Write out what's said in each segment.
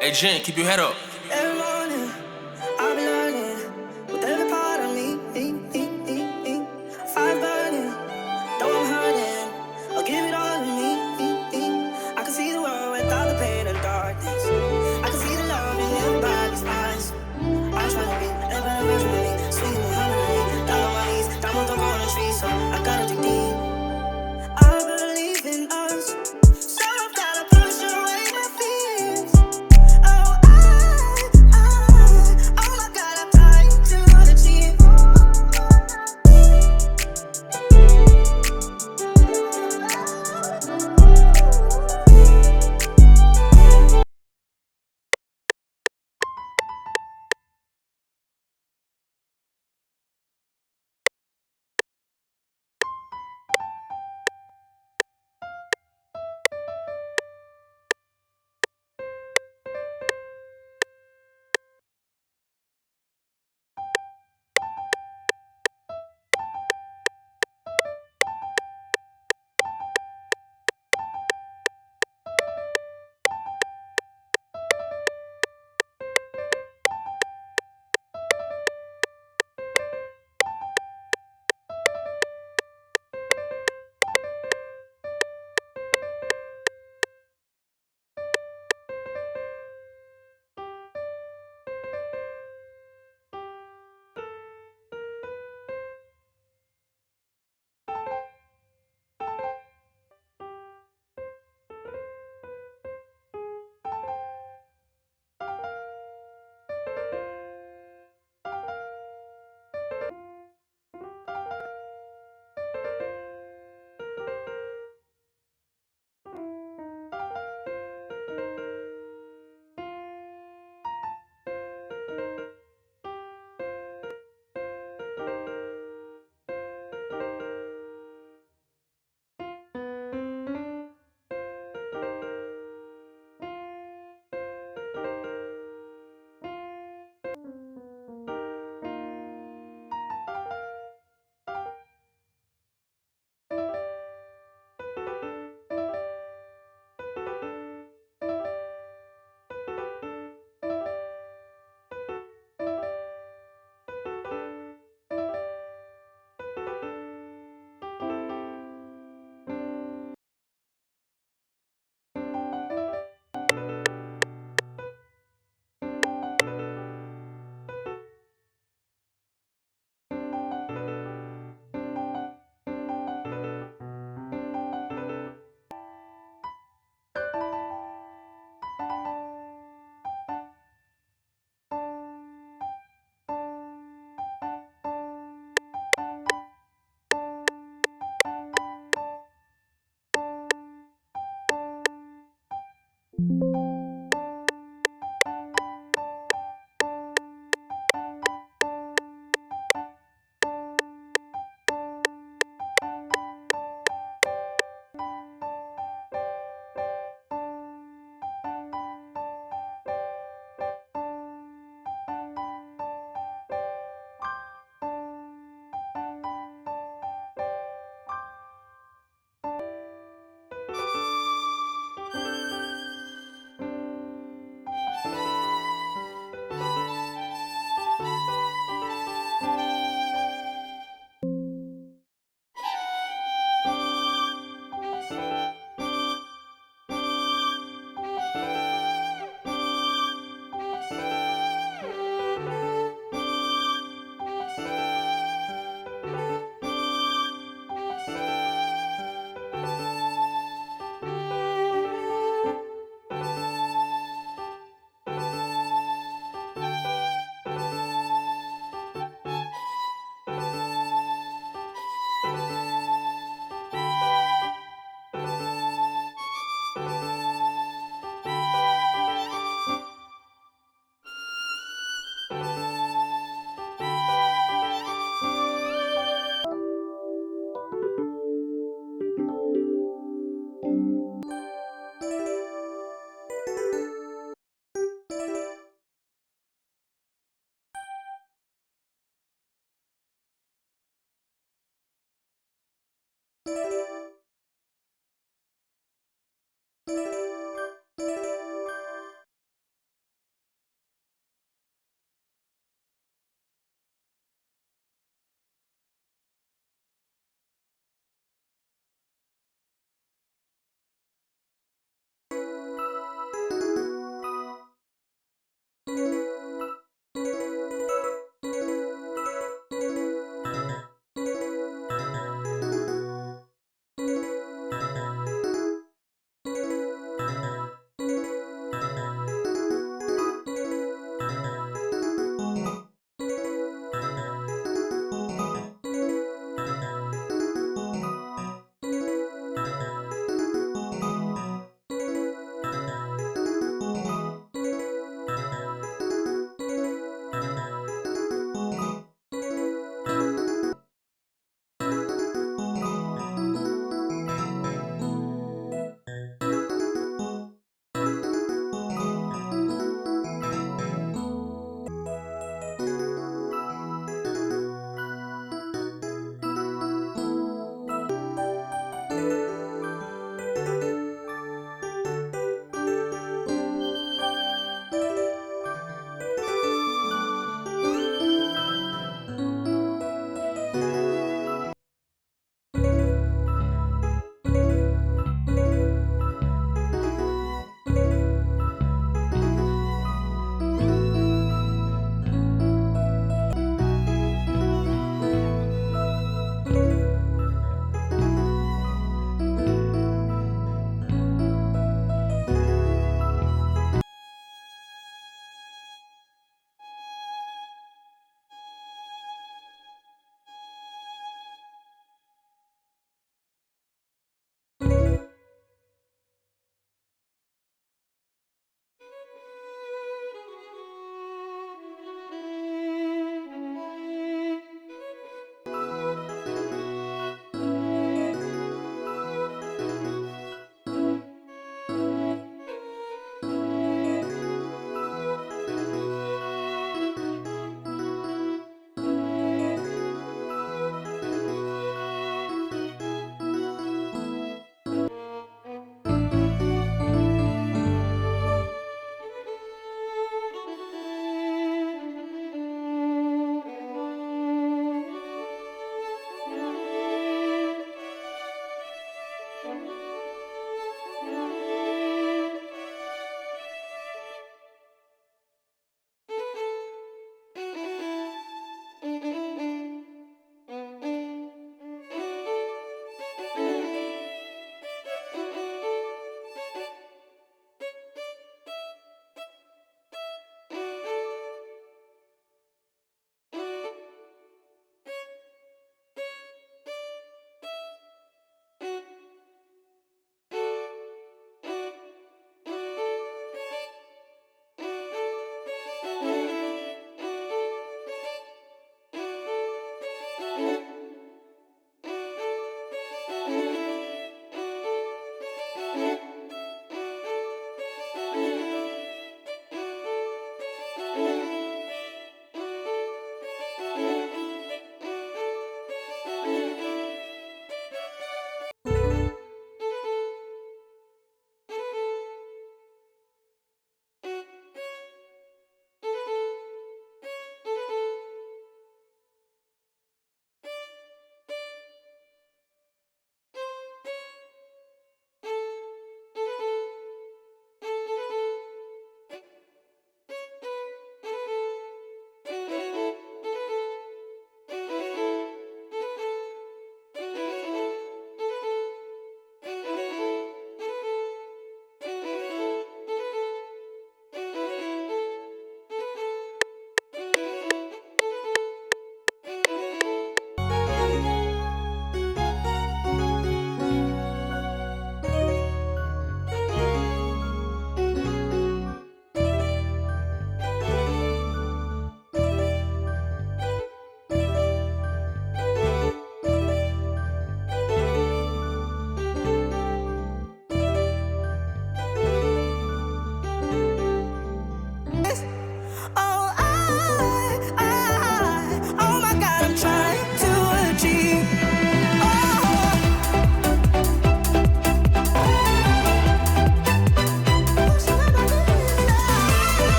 Hey Jen, keep your head up. Every morning, I'll be learning with every part of me. Fire burning, though I'm hurting, I'll give it all to me. I can see the world without the pain and darkness. I can see the love in everybody's eyes. I try to be a better version of me, sweet and harmony. Down on my knees, down on the corner tree, so I gotta dig deep. I believe in us, so I've gotta push away my fears. Oh, oh my God, I'm trying to achieve.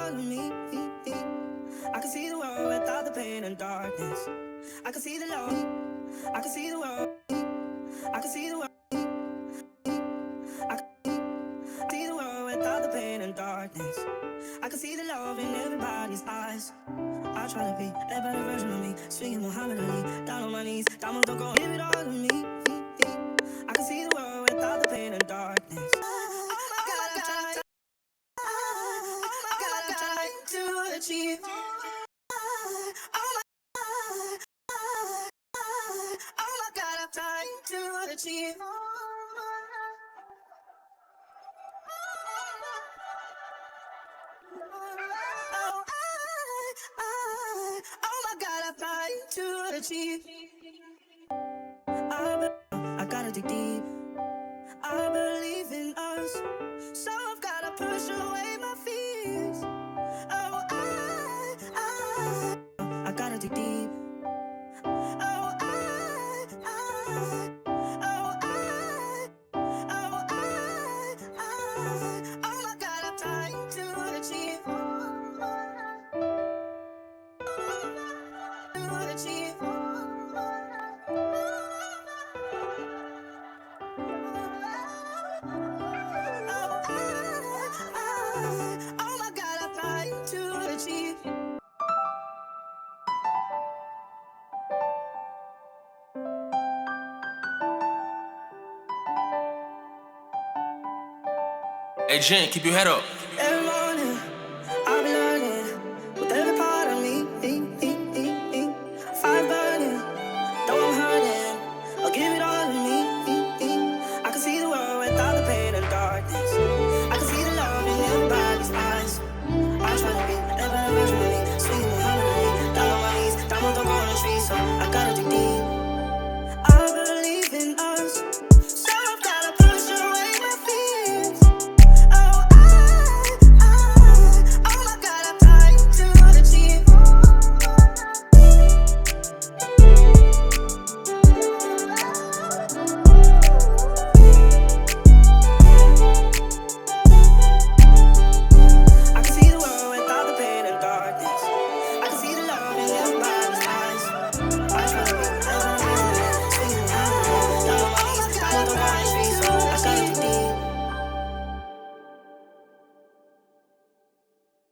all of me. I can see the world without the pain and darkness. I can see the love. I can see the world. I can see the world. I can see the world without the pain and darkness. I can see the love in everybody's eyes. I try to be a better version of me, swinging Muhammad Ali, down on my knees. Diamonds don't go, give it all to me. I can see the world without the pain and darkness. Oh my God, I tried to achieve. Oh my God, I'm trying to achieve. Oh my God, I'm trying to achieve. I gotta dig deep. I believe in us, so I've gotta push away my fears. Oh, I gotta dig deep. Oh, oh my God, I'm trying to achieve. To achieve. Oh my God, I'm trying to achieve. Hey, Jen, keep your head up.